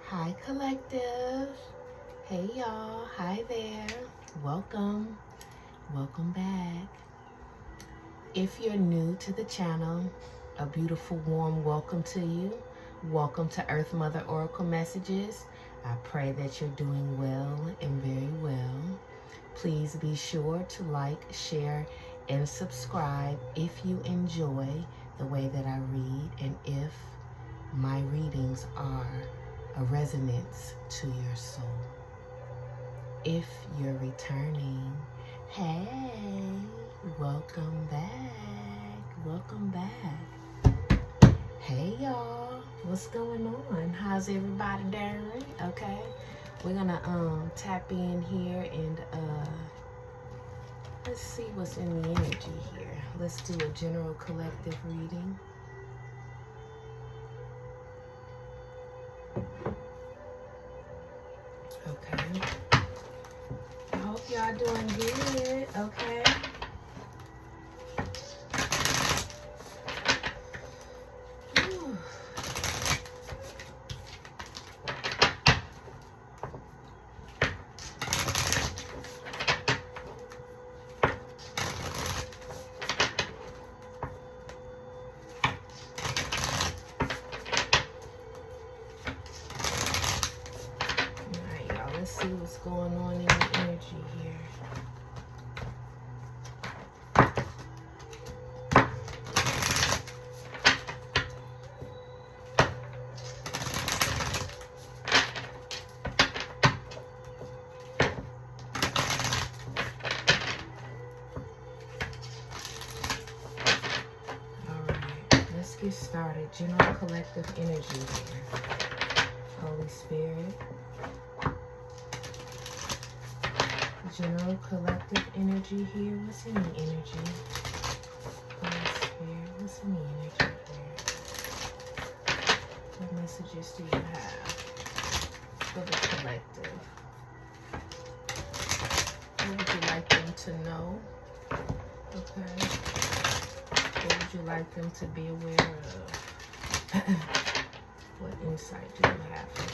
Hi, collective. Hey, y'all. Hi there. Welcome. Welcome back. If you're new to the channel, a beautiful, warm welcome to you. Welcome to Earth Mother Oracle Messages. I pray that you're doing well and very well. Please be sure to like, share, and subscribe if you enjoy the way that I read and if my readings are a resonance to your soul. If you're returning, hey, welcome back. Welcome back. Hey y'all, what's going on? How's everybody doing? Okay, we're gonna tap in here and let's see what's in the energy here. Let's do a general collective reading. Okay. I hope y'all doing good, okay? Whew. Alright, y'all, let's see what's going on in the energy here. Let's get started. General collective energy here. Holy Spirit. General collective energy here. What's in the energy? Holy Spirit. What's in the energy here? What messages do you have for the collective? What would you like them to know? Okay. What would you like them to be aware of? What insight do you have for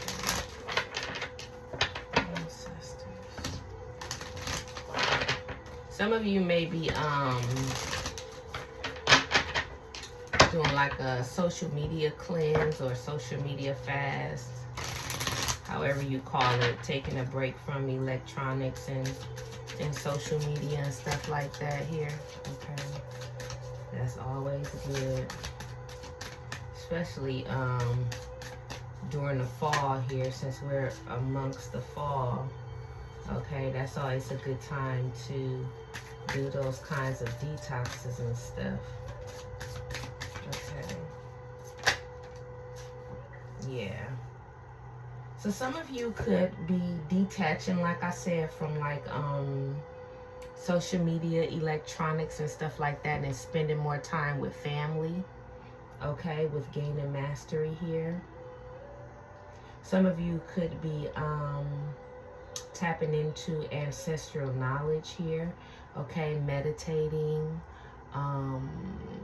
them? Ancestors. Some of you may be doing like a social media cleanse or social media fast. However you call it. Taking a break from electronics and social media and stuff like that here. Okay. That's always good, especially during the fall here, since we're amongst the fall. Okay, that's always a good time to do those kinds of detoxes and stuff. Okay. Yeah. So some of you could be detaching, like I said, from like social media, electronics and stuff like that, and spending more time with family, okay, with gaining mastery here. Some of you could be tapping into ancestral knowledge here, okay, meditating,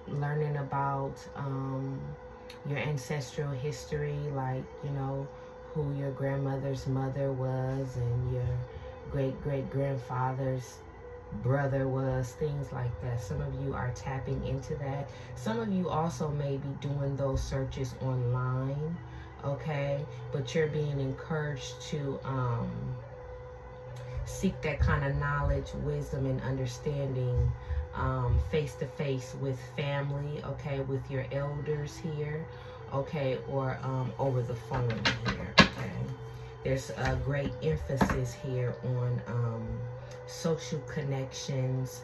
learning about your ancestral history, like, you know, who your grandmother's mother was and your great-great-grandfather's brother was, things like that. Some of you are tapping into that. Some of you also may be doing those searches online, okay, but you're being encouraged to seek that kind of knowledge, wisdom, and understanding face to face with family, okay, with your elders here, okay, or over the phone here, okay. There's a great emphasis here on social connections,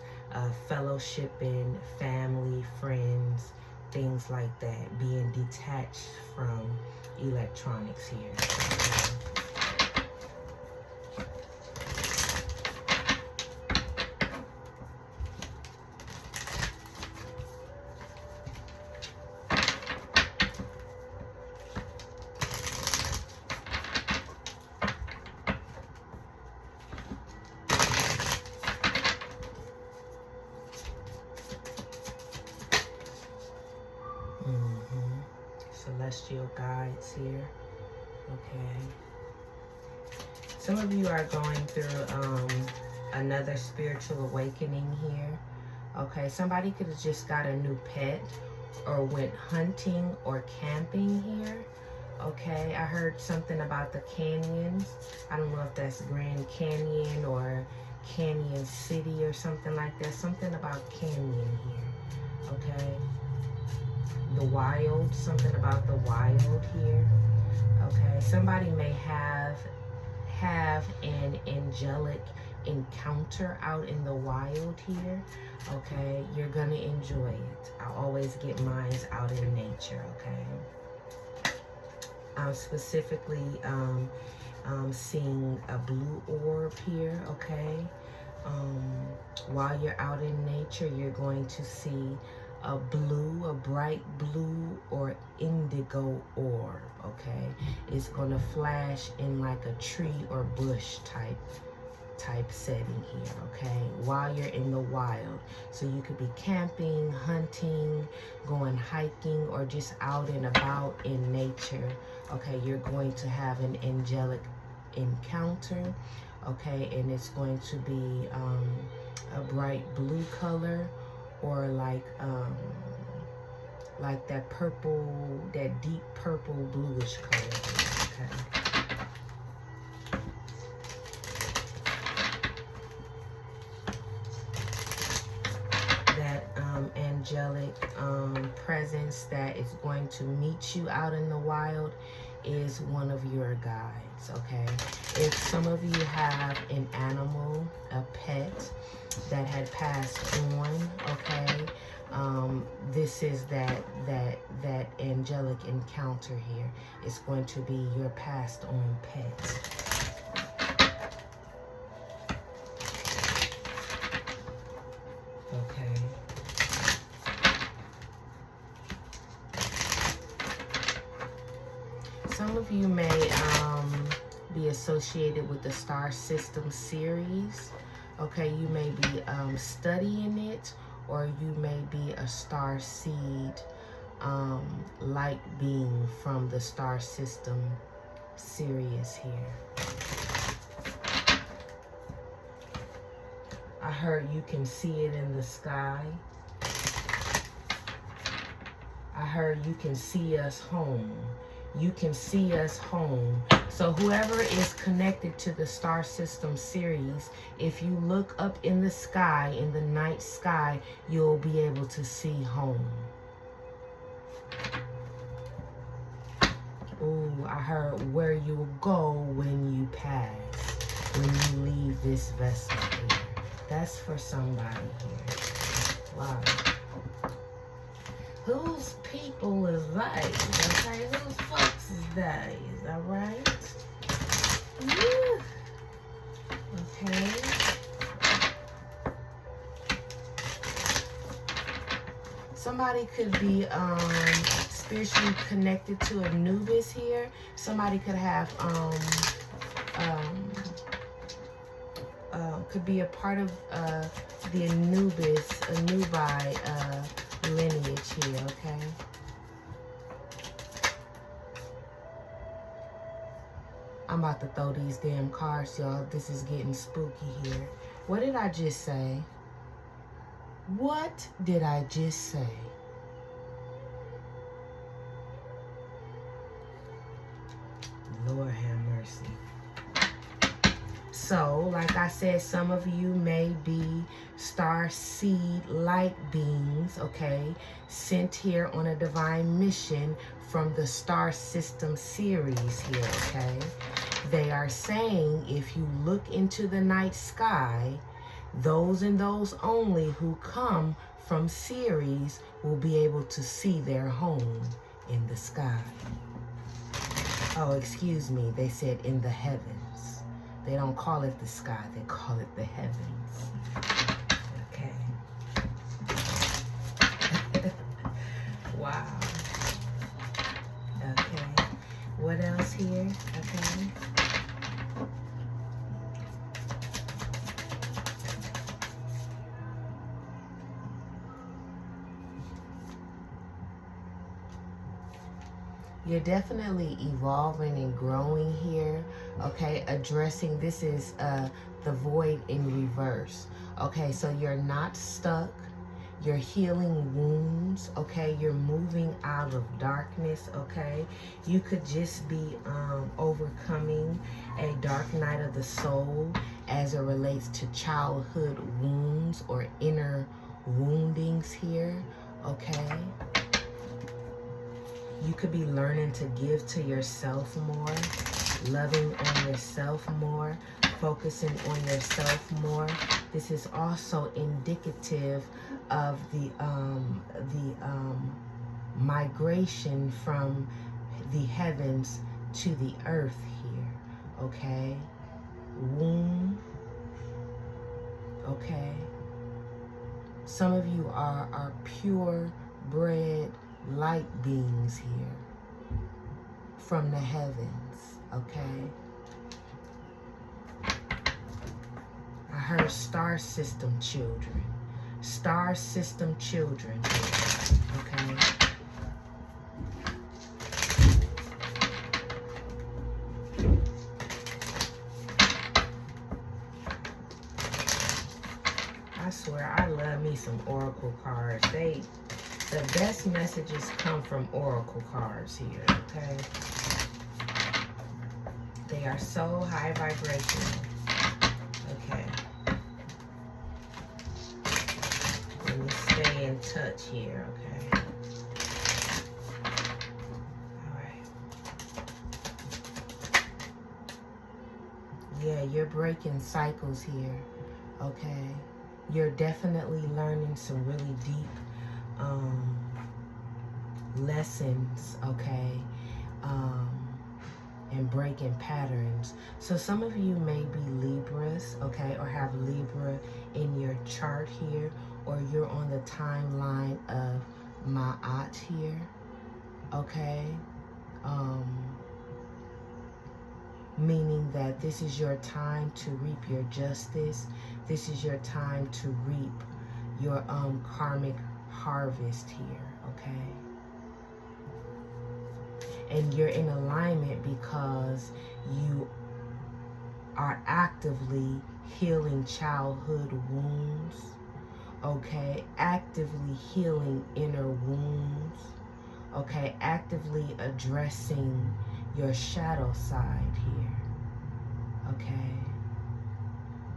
fellowshipping, family, friends, things like that, being detached from electronics here. Okay. Celestial guides here. Okay. Some of you are going through another spiritual awakening here. Okay, somebody could have just got a new pet or went hunting or camping here. Okay, I heard something about the canyons. I don't know if that's Grand Canyon or Canyon City or something like that. Something about canyon here. Okay, the wild, something about the wild here. Okay, somebody may have an angelic encounter out in the wild here. Okay, you're gonna enjoy it. I always get mine out in nature. Okay, I'm specifically seeing a blue orb here. Okay, while you're out in nature, you're going to see a bright blue or indigo orb. Okay, it's gonna flash in like a tree or bush type setting here. Okay, while you're in the wild, so you could be camping, hunting, going hiking, or just out and about in nature. Okay, you're going to have an angelic encounter. Okay, and it's going to be a bright blue color, or like that purple, that deep purple bluish color. Okay. That angelic presence that is going to meet you out in the wild is one of your guides. Okay. If some of you have an animal, a pet that had passed on, okay, this is that angelic encounter here. It's going to be your passed on pet. Okay. Some of you may be associated with the star system series. Okay, you may be studying it, or you may be a star seed light being from the star system series here. I heard you can see it in the sky. I heard you can see us home. You can see us home. So whoever is connected to the star system series, if you look up in the sky, in the night sky, you'll be able to see home. Ooh, I heard where you'll go when you pass, when you leave this vessel here. That's for somebody here. Wow. Whose people is they? Okay, whose folks is they? Is that right? Woo. Okay. Somebody could be spiritually connected to Anubis here. Somebody could have could be a part of the Anubi lineage here, okay? I'm about to throw these damn cards, y'all. This is getting spooky here. What did I just say? What did I just say? Lord have mercy. So, like I said, some of you may be star seed light beings, okay, sent here on a divine mission from the star system series here, okay? They are saying if you look into the night sky, those and those only who come from series will be able to see their home in the sky. Oh, excuse me, they said in the heavens. They don't call it the sky, they call it the heavens. Okay. Wow. Okay. What else here? Okay. You're definitely evolving and growing here, okay? Addressing, this is the void in reverse, okay? So you're not stuck. You're healing wounds, okay? You're moving out of darkness, okay? You could just be overcoming a dark night of the soul as it relates to childhood wounds or inner woundings here, okay? You could be learning to give to yourself more, loving on yourself more, focusing on yourself more. This is also indicative of the migration from the heavens to the earth here, okay? Womb, okay? Some of you are pure-bred light beings here from the heavens, okay? I heard star system children. Star system children, okay? I swear, I love me some oracle cards. The best messages come from oracle cards here, okay? They are so high vibrational. Okay. Let me stay in touch here, okay? All right. Yeah, you're breaking cycles here, okay? You're definitely learning some really deep lessons, okay, and breaking patterns. So some of you may be Libras, okay, or have Libra in your chart here, or you're on the timeline of Ma'at here, okay, meaning that this is your time to reap your justice. This is your time to reap your karmic harvest here, okay? And you're in alignment because you are actively healing childhood wounds, okay? Actively healing inner wounds, okay? Actively addressing your shadow side here, okay?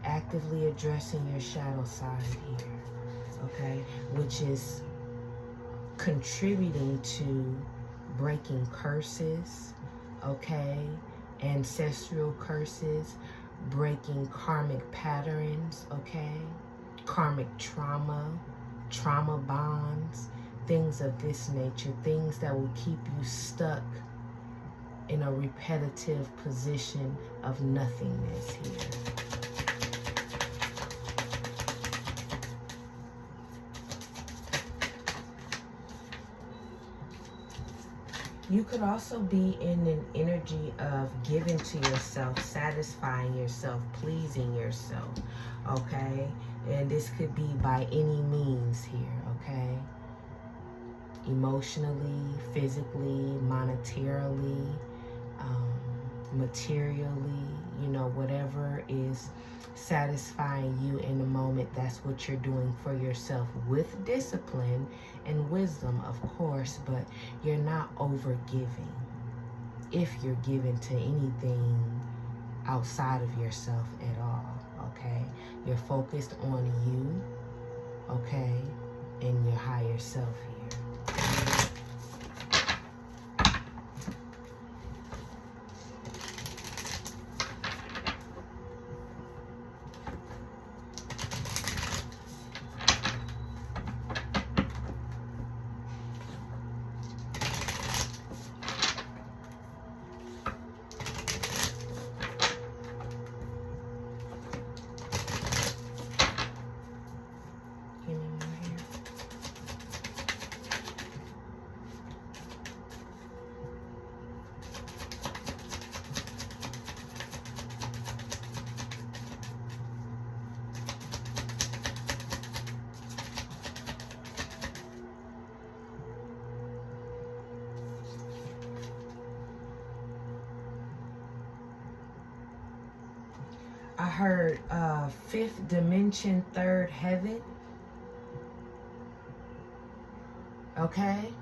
Actively addressing your shadow side here, okay? Which is contributing to breaking curses, okay? Ancestral curses, breaking karmic patterns, okay? Karmic trauma, trauma bonds, things of this nature, things that will keep you stuck in a repetitive position of nothingness here. You could also be in an energy of giving to yourself, satisfying yourself, pleasing yourself, okay? And this could be by any means here, okay? Emotionally, physically, monetarily, materially, you know, whatever is satisfying you in the moment, that's what you're doing for yourself with discipline and wisdom, of course, but you're not over giving if you're giving to anything outside of yourself at all, okay? You're focused on you, okay, and your higher self here. I heard fifth dimension, third heaven. Okay?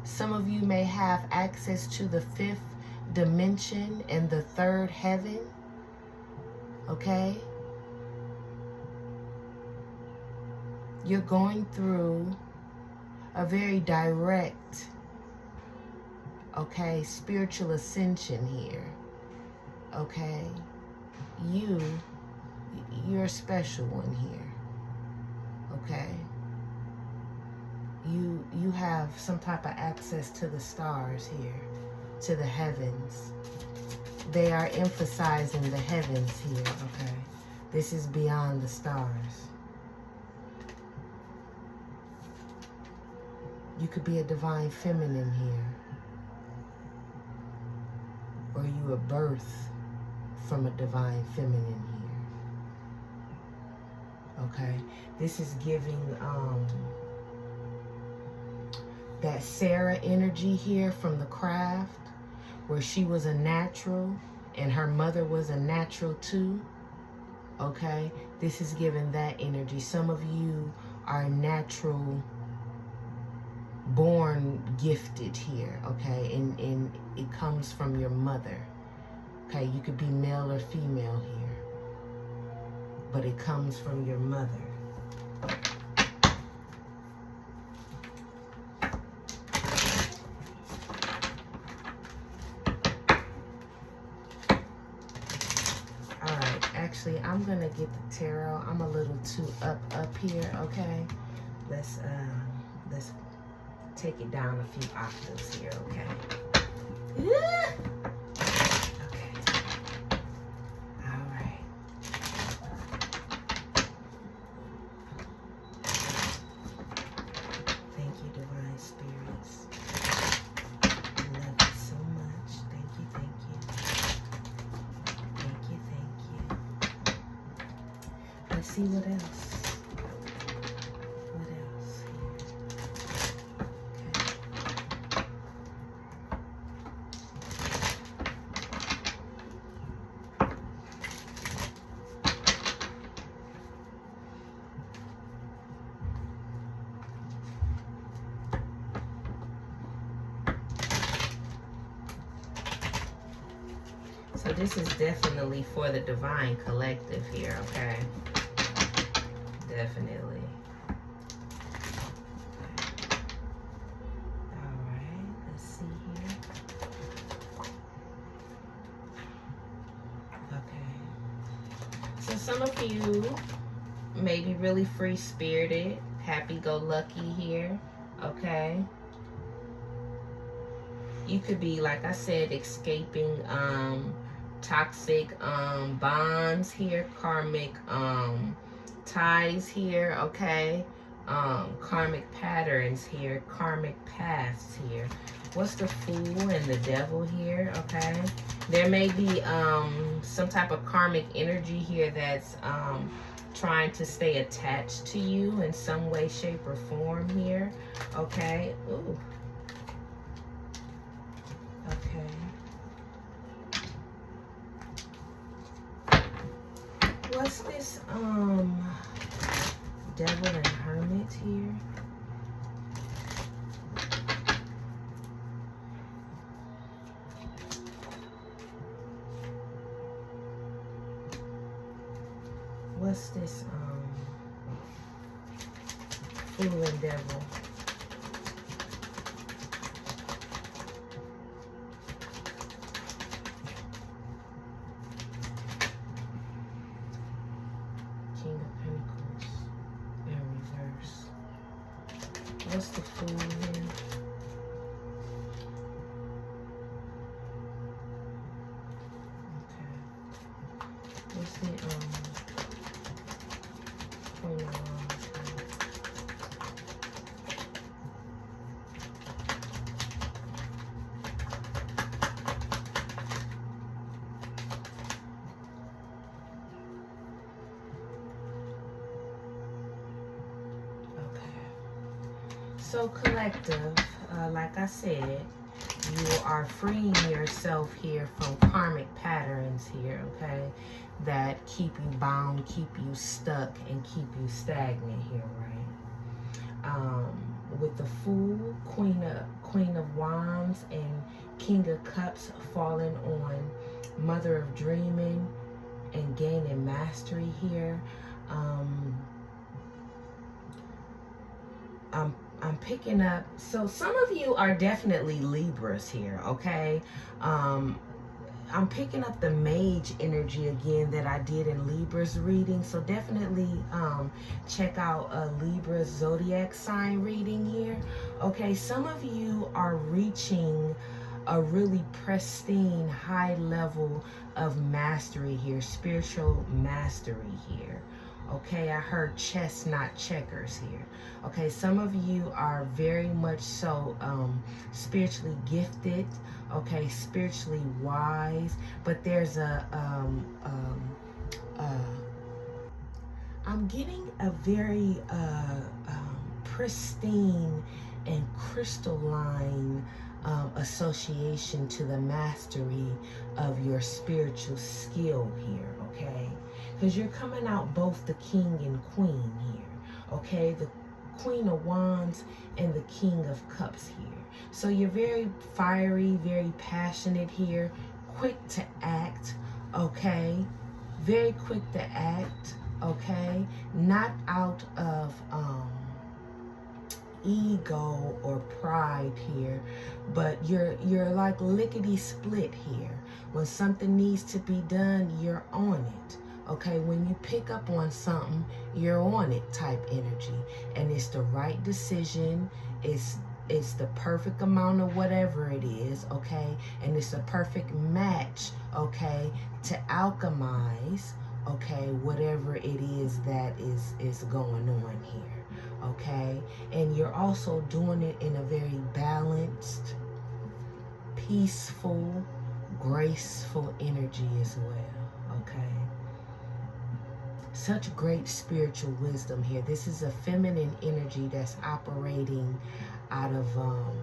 Some of you may have access to the fifth dimension and the third heaven. Okay? You're going through a very direct, okay, spiritual ascension here. Okay? You're a special one here. Okay? You have some type of access to the stars here, to the heavens. They are emphasizing the heavens here, okay? This is beyond the stars. You could be a divine feminine here. Or you are birthed from a divine feminine here. Okay? This is giving that Sarah energy here from the craft, where she was a natural and her mother was a natural too. Okay? This is giving that energy. Some of you are natural born gifted here, okay? And it comes from your mother. Okay? You could be male or female here, but it comes from your mother. Actually, I'm gonna get the tarot. I'm a little too up here, okay? Let's take it down a few octaves here, okay? Yeah. Okay. All right. Thank you, divine spirits. I love you so much. Thank you, thank you. Thank you, thank you. Let's see what else. What else here? So this is definitely for the divine collective here, okay? Definitely. All right, let's see here. Okay. So some of you may be really free-spirited, happy-go-lucky here, okay? You could be, like I said, escaping toxic bonds here, karmic ties here, okay? Karmic patterns here, karmic paths here. What's the Fool and the Devil here, okay? There may be some type of karmic energy here that's trying to stay attached to you in some way, shape, or form here, okay? Ooh. Okay. What's this, Devil and Hermit here? What's this, Fool and Devil? King of Pentacles in reverse. What's the Fool here? Okay. What's the Queen of Wands? So collective, like I said, you are freeing yourself here from karmic patterns here, okay, that keep you bound, keep you stuck, and keep you stagnant here, right? With the Fool, Queen of Wands, and King of Cups falling on Mother of Dreaming and gaining mastery here. I'm picking up, so some of you are definitely Libras here, okay? I'm picking up the mage energy again that I did in Libra's reading. So definitely check out a Libra zodiac sign reading here. Okay, some of you are reaching a really pristine high level of mastery here, spiritual mastery here. Okay, I heard chess, not checkers here. Okay, some of you are very much so spiritually gifted, okay, spiritually wise, but there's I'm getting a very pristine and crystalline association to the mastery of your spiritual skill here, okay? Because you're coming out both the king and queen here, okay? The Queen of Wands and the King of Cups here. So you're very fiery, very passionate here, quick to act, okay? Very quick to act, okay? Not out of ego or pride here, but you're like lickety split here. When something needs to be done, you're on it. Okay, when you pick up on something, you're on it type energy, and it's the right decision. It's the perfect amount of whatever it is, okay, and it's a perfect match, okay, to alchemize, okay, whatever it is that is going on here, okay, and you're also doing it in a very balanced, peaceful, graceful energy as well, okay. Such great spiritual wisdom here. This is a feminine energy that's operating out of a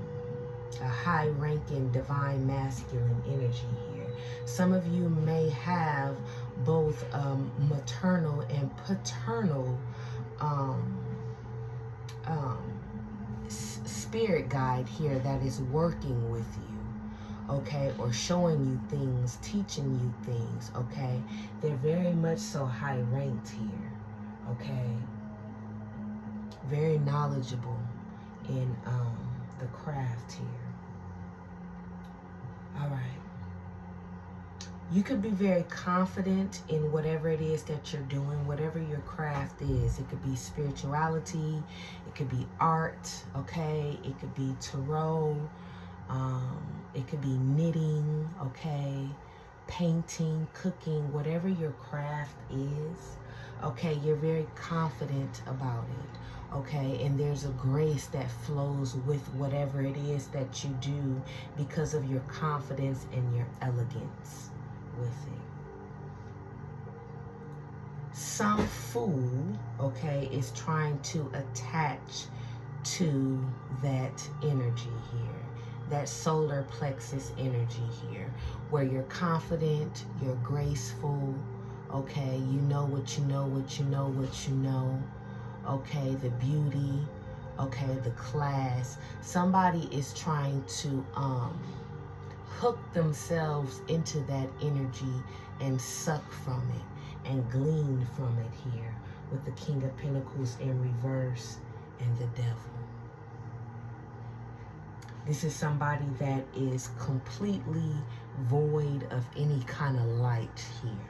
high-ranking divine masculine energy here. Some of you may have both maternal and paternal spirit guide here that is working with you, okay, or showing you things, teaching you things, okay. They're very much so high ranked here, okay, very knowledgeable in the craft here. All right, you could be very confident in whatever it is that you're doing, whatever your craft is. It could be spirituality, it could be art, okay, it could be tarot, it could be knitting, okay, painting, cooking, whatever your craft is, okay, you're very confident about it, okay, and there's a grace that flows with whatever it is that you do because of your confidence and your elegance with it. Some fool, okay, is trying to attach to that energy here, that solar plexus energy here, where you're confident, you're graceful, okay, you know what you know, what you know, what you know, okay, the beauty, okay, the class. Somebody is trying to hook themselves into that energy and suck from it and glean from it here with the King of Pentacles in reverse and the Devil. This is somebody that is completely void of any kind of light here.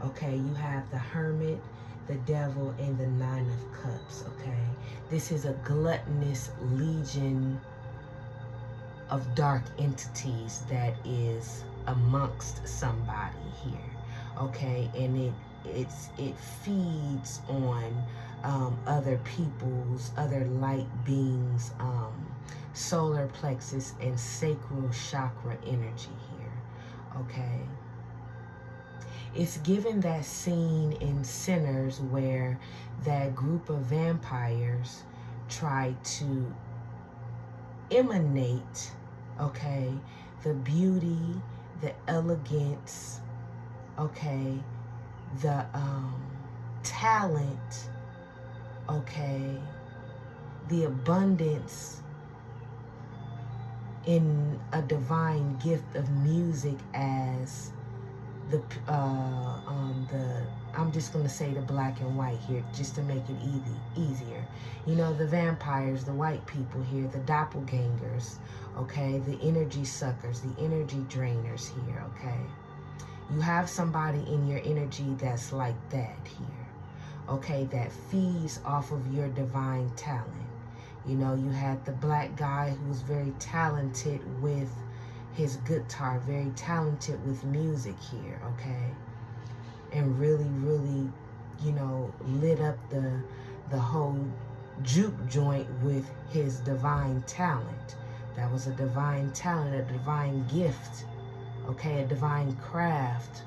Okay, you have the Hermit, the Devil, and the Nine of Cups, okay? This is a gluttonous legion of dark entities that is amongst somebody here, okay? And it feeds on other people's, other light beings, solar plexus and sacral chakra energy here, okay? It's given that scene in Sinners where that group of vampires try to emanate okay, the beauty, the elegance, okay, the talent, okay, the abundance in a divine gift of music as the I'm just going to say the black and white here just to make it easier. You know, the vampires, the white people here, the doppelgangers, okay, the energy suckers, the energy drainers here, okay. You have somebody in your energy that's like that here, okay, that feeds off of your divine talent. You know, you had the black guy who's very talented with his guitar, very talented with music here, okay? And really, really, you know, lit up the whole juke joint with his divine talent. That was a divine talent, a divine gift, okay? A divine craft,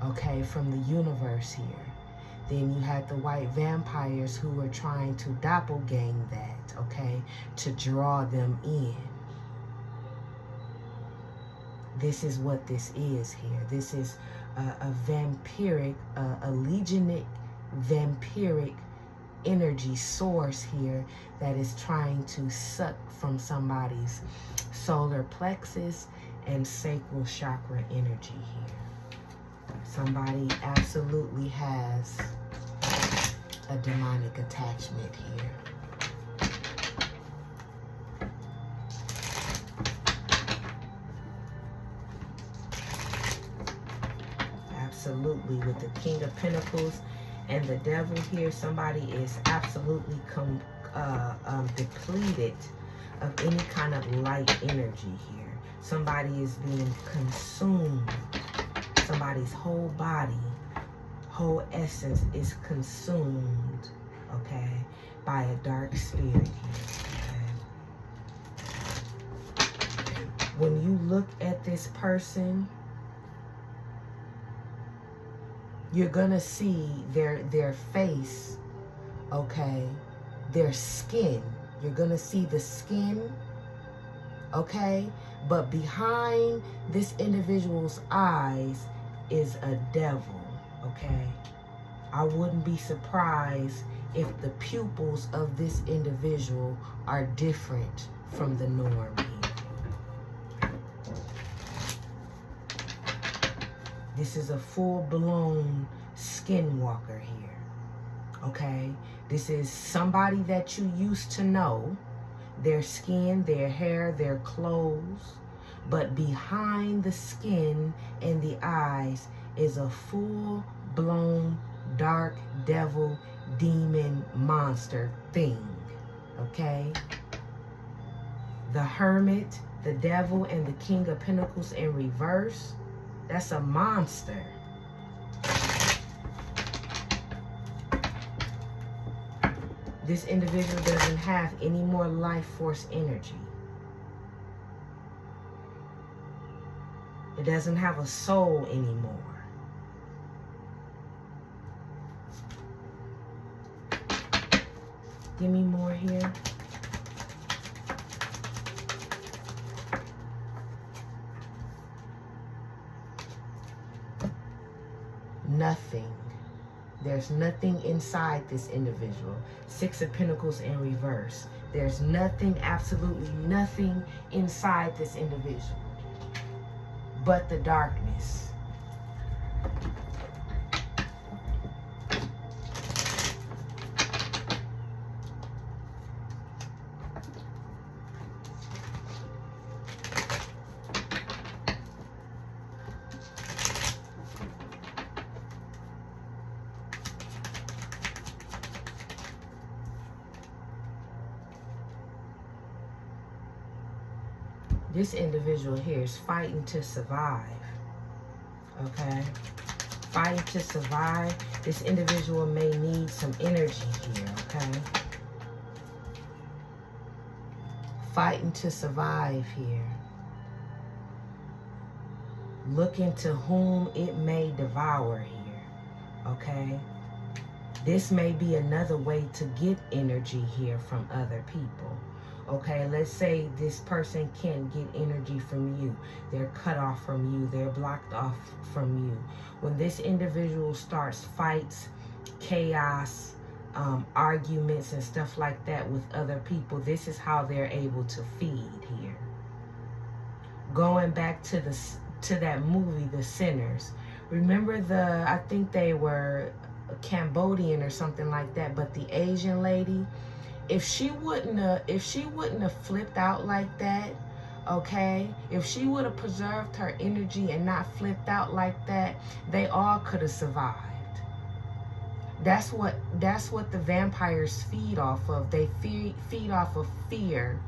okay, from the universe here. Then you had the white vampires who were trying to doppelgang that, okay, to draw them in. This is what this is here. This is a vampiric, a legionic vampiric energy source here that is trying to suck from somebody's solar plexus and sacral chakra energy here. Somebody absolutely has a demonic attachment here. Absolutely, with the King of Pentacles and the Devil here, somebody is absolutely depleted of any kind of light energy here. Somebody is being consumed. Somebody's whole body, whole essence is consumed, okay, by a dark spirit here, okay? When you look at this person, you're gonna see their face, okay, their skin. You're gonna see the skin, okay? But behind this individual's eyes is a devil, okay? I wouldn't be surprised if the pupils of this individual are different from the norm here. This is a full-blown skinwalker here, okay? This is somebody that you used to know, their skin, their hair, their clothes, but behind the skin and the eyes is a full-blown dark devil, demon, monster thing, okay? The Hermit, the Devil, and the King of Pentacles in reverse, that's a monster. This individual doesn't have any more life force energy. It doesn't have a soul anymore. Give me more here. Nothing. There's nothing inside this individual. Six of Pentacles in reverse. There's nothing, absolutely nothing inside this individual but the darkness. This individual here is fighting to survive, okay? Fighting to survive. This individual may need some energy here, okay? Fighting to survive here. Looking to whom it may devour here, okay? This may be another way to get energy here from other people. Okay, let's say this person can't get energy from you. They're cut off from you. They're blocked off from you. When this individual starts fights, chaos, arguments and stuff like that with other people, this is how they're able to feed here. Going back to that movie, The Sinners. Remember I think they were Cambodian or something like that, but the Asian lady, if she wouldn't have flipped out like that, okay, if she would have preserved her energy and not flipped out like that, they all could have survived. That's what the vampires feed off of. They feed off of fear,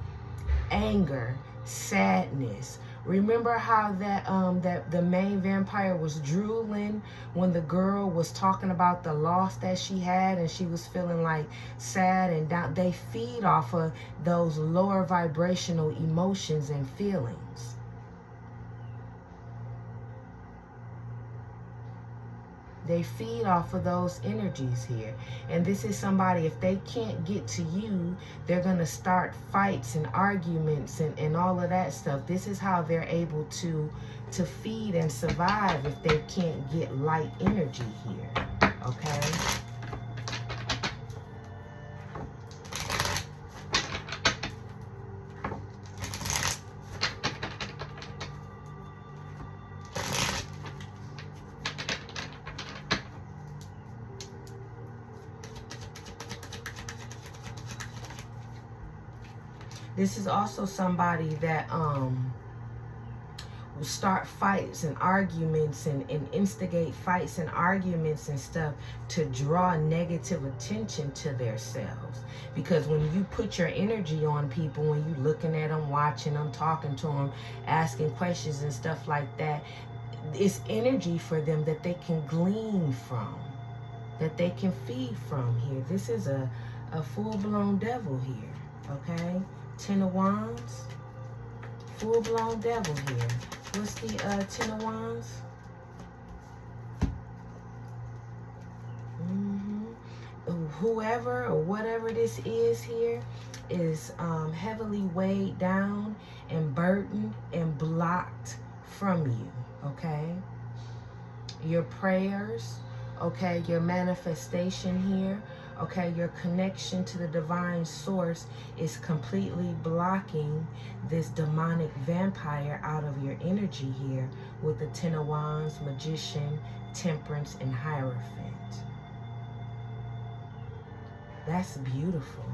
anger, sadness. Remember how that the main vampire was drooling when the girl was talking about the loss that she had, and she was feeling like sad and down. They feed off of those lower vibrational emotions and feelings. They feed off of those energies here. And this is somebody, if they can't get to you, they're going to start fights and arguments and all of that stuff. This is how they're able to feed and survive if they can't get light energy here. Okay? This is also somebody that will start fights and arguments and instigate fights and arguments and stuff to draw negative attention to themselves. Because when you put your energy on people, when you looking at them, watching them, talking to them, asking questions and stuff like that, it's energy for them that they can glean from, that they can feed from here. This is a full-blown devil here, okay? 10 of Wands, full-blown devil here. What's the 10 of Wands? Whoever or whatever this is here is heavily weighed down and burdened and blocked from you, okay? Your prayers, okay, your manifestation here, okay, your connection to the divine source is completely blocking this demonic vampire out of your energy here with the 10 of Wands, Magician, Temperance, and Hierophant. That's beautiful.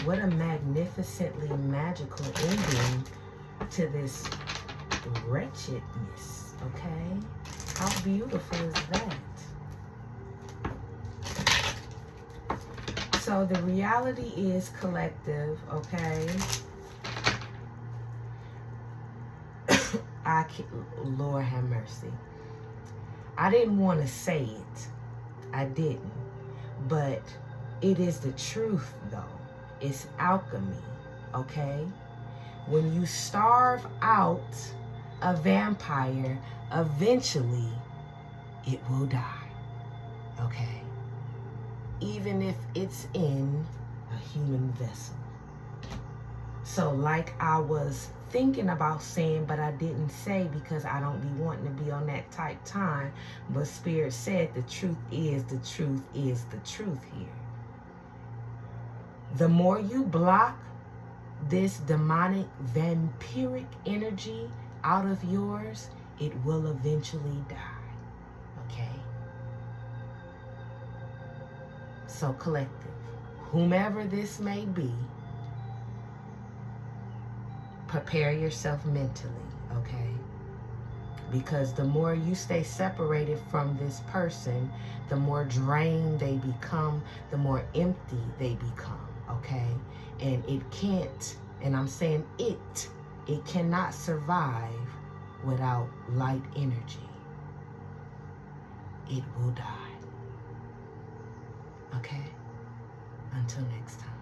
What a magnificently magical ending to this wretchedness, okay? How beautiful is that? So the reality is collective, okay? Lord have mercy. I didn't want to say it. I didn't. But it is the truth, though. It's alchemy, okay? When you starve out a vampire, eventually it will die, okay? Even if it's in a human vessel. So like I was thinking about saying, but I didn't say because I don't be wanting to be on that tight time. But Spirit said the truth is the truth is the truth here. The more you block this demonic vampiric energy out of yours, it will eventually die. Okay? So collective, whomever this may be, prepare yourself mentally, okay? Because the more you stay separated from this person, the more drained they become, the more empty they become, okay? And it can't, and I'm saying it cannot survive without light energy. It will die. Okay? Until next time.